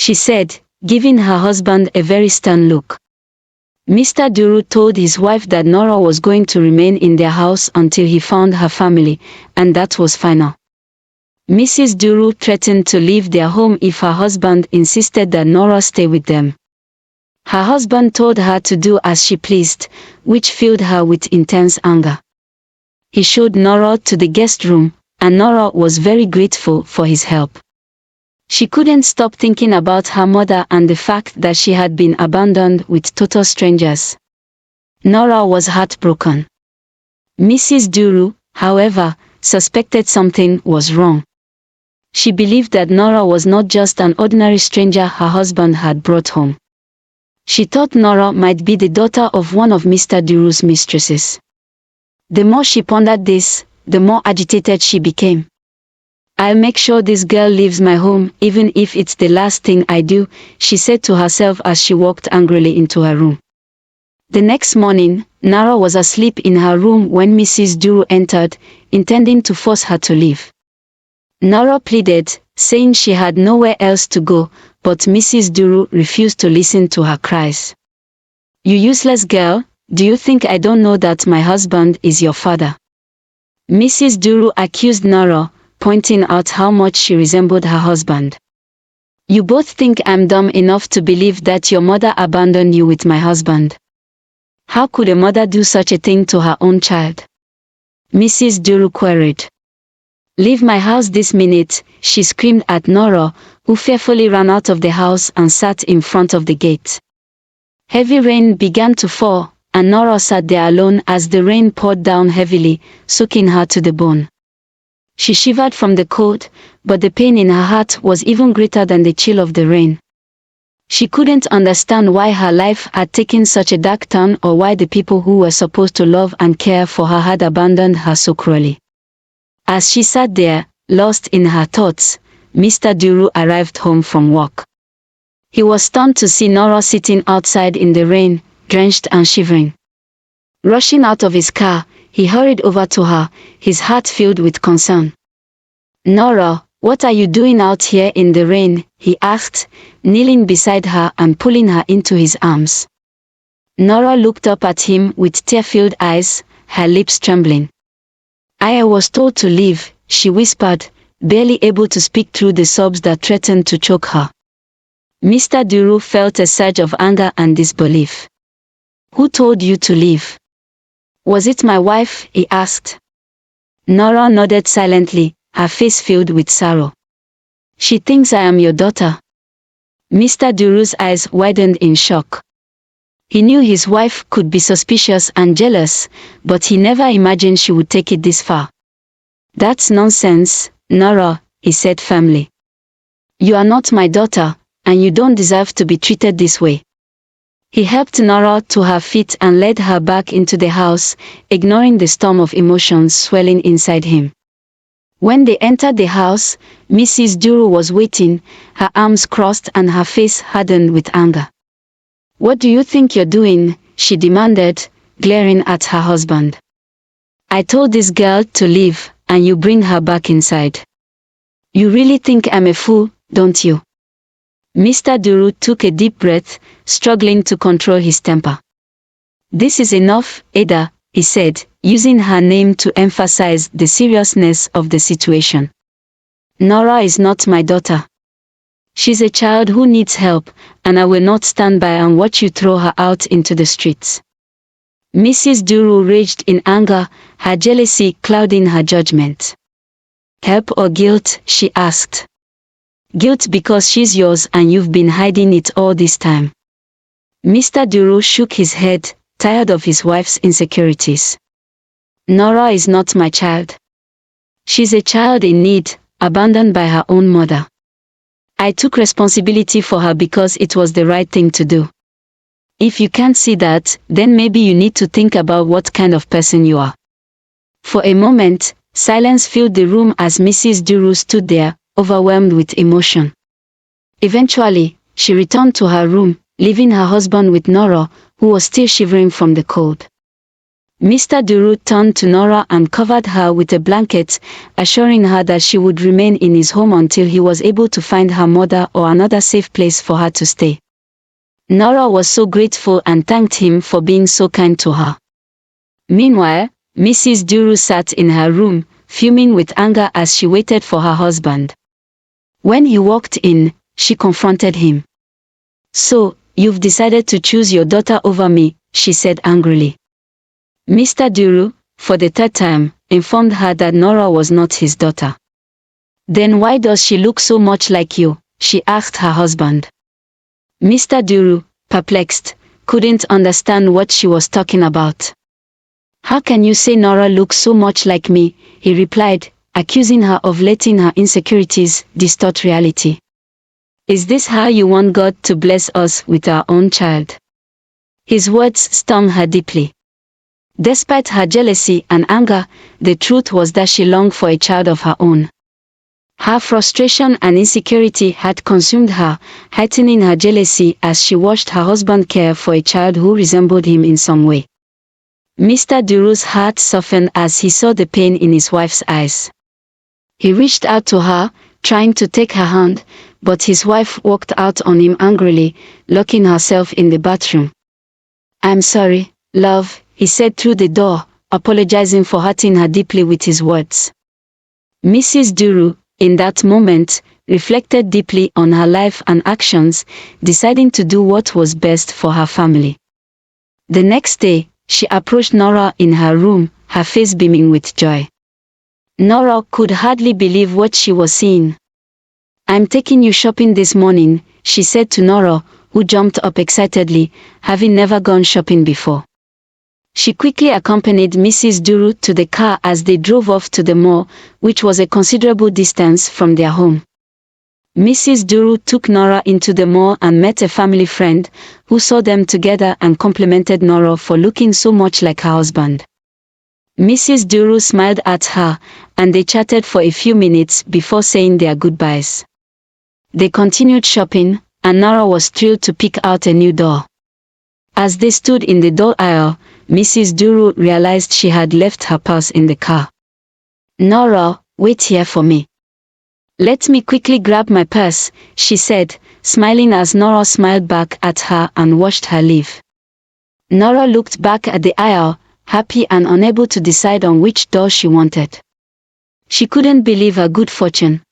she said, giving her husband a very stern look. Mr. Duru told his wife that Nora was going to remain in their house until he found her family, and that was final. Mrs. Duru threatened to leave their home if her husband insisted that Nora stay with them. Her husband told her to do as she pleased, which filled her with intense anger. He showed Nora to the guest room, and Nora was very grateful for his help. She couldn't stop thinking about her mother and the fact that she had been abandoned with total strangers. Nora was heartbroken. Mrs. Duru, however, suspected something was wrong. She believed that Nora was not just an ordinary stranger her husband had brought home. She thought Nora might be the daughter of one of Mr. Duru's mistresses. The more she pondered this, the more agitated she became. "I'll make sure this girl leaves my home, even if it's the last thing I do," she said to herself as she walked angrily into her room. The next morning, Nora was asleep in her room when Mrs. Duru entered, intending to force her to leave. Nora pleaded, saying she had nowhere else to go, but Mrs. Duru refused to listen to her cries. "You useless girl, do you think I don't know that my husband is your father?" Mrs. Duru accused Nora, pointing out how much she resembled her husband. "You both think I'm dumb enough to believe that your mother abandoned you with my husband. How could a mother do such a thing to her own child?" Mrs. Duru queried. "Leave my house this minute," she screamed at Nora, who fearfully ran out of the house and sat in front of the gate. Heavy rain began to fall, and Nora sat there alone as the rain poured down heavily, soaking her to the bone. She shivered from the cold, but the pain in her heart was even greater than the chill of the rain. She couldn't understand why her life had taken such a dark turn or why the people who were supposed to love and care for her had abandoned her so cruelly. As she sat there, lost in her thoughts, Mr. Duru arrived home from work. He was stunned to see Nora sitting outside in the rain, drenched and shivering. Rushing out of his car, he hurried over to her, his heart filled with concern. "Nora, what are you doing out here in the rain?" he asked, kneeling beside her and pulling her into his arms. Nora looked up at him with tear-filled eyes, her lips trembling. "I was told to leave," she whispered, barely able to speak through the sobs that threatened to choke her. Mr. Duru felt a surge of anger and disbelief. "Who told you to leave? Was it my wife?" he asked. Nora nodded silently, her face filled with sorrow. "She thinks I am your daughter." Mr. Duru's eyes widened in shock. He knew his wife could be suspicious and jealous, but he never imagined she would take it this far. "That's nonsense, Nora," he said firmly. "You are not my daughter, and you don't deserve to be treated this way." He helped Nora to her feet and led her back into the house, ignoring the storm of emotions swelling inside him. When they entered the house, Mrs. Duru was waiting, her arms crossed and her face hardened with anger. "What do you think you're doing?" she demanded, glaring at her husband. "I told this girl to leave, and you bring her back inside. You really think I'm a fool, don't you?" Mr. Duru took a deep breath, struggling to control his temper. "This is enough, Ada," he said, using her name to emphasize the seriousness of the situation. "Nora is not my daughter. She's a child who needs help, and I will not stand by and watch you throw her out into the streets." Mrs. Duru raged in anger, her jealousy clouding her judgment. "Help or guilt?" she asked. "Guilt because she's yours and you've been hiding it all this time." Mr. Duru shook his head, tired of his wife's insecurities. "Nora is not my child. She's a child in need, abandoned by her own mother. I took responsibility for her because it was the right thing to do. If you can't see that, then maybe you need to think about what kind of person you are." For a moment, silence filled the room as Mrs. Duru stood there, overwhelmed with emotion. Eventually, she returned to her room, leaving her husband with Nora, who was still shivering from the cold. Mr. Duru turned to Nora and covered her with a blanket, assuring her that she would remain in his home until he was able to find her mother or another safe place for her to stay. Nora was so grateful and thanked him for being so kind to her. Meanwhile, Mrs. Duru sat in her room, fuming with anger as she waited for her husband. When he walked in, she confronted him. "So, you've decided to choose your daughter over me," she said angrily. Mr. Duru, for the third time, informed her that Nora was not his daughter. "Then why does she look so much like you?" she asked her husband. Mr. Duru, perplexed, couldn't understand what she was talking about. "How can you say Nora looks so much like me?" he replied, accusing her of letting her insecurities distort reality. "Is this how you want God to bless us with our own child?" His words stung her deeply. Despite her jealousy and anger, the truth was that she longed for a child of her own. Her frustration and insecurity had consumed her, heightening her jealousy as she watched her husband care for a child who resembled him in some way. Mr. Duru's heart softened as he saw the pain in his wife's eyes. He reached out to her, trying to take her hand, but his wife walked out on him angrily, locking herself in the bathroom. "I'm sorry, love," he said through the door, apologizing for hurting her deeply with his words. Mrs. Duru, in that moment, reflected deeply on her life and actions, deciding to do what was best for her family. The next day, she approached Nora in her room, her face beaming with joy. Nora could hardly believe what she was seeing. "I'm taking you shopping this morning," she said to Nora, who jumped up excitedly, having never gone shopping before. She quickly accompanied Mrs. Duru to the car as they drove off to the mall, which was a considerable distance from their home. Mrs. Duru took Nora into the mall and met a family friend, who saw them together and complimented Nora for looking so much like her husband. Mrs. Duru smiled at her, and they chatted for a few minutes before saying their goodbyes. They continued shopping, and Nora was thrilled to pick out a new doll. As they stood in the doll aisle, Mrs. Duru realized she had left her purse in the car. "Nora, wait here for me." "Let me quickly grab my purse," she said, smiling as Nora smiled back at her and watched her leave. Nora looked back at the aisle, happy and unable to decide on which doll she wanted. She couldn't believe her good fortune.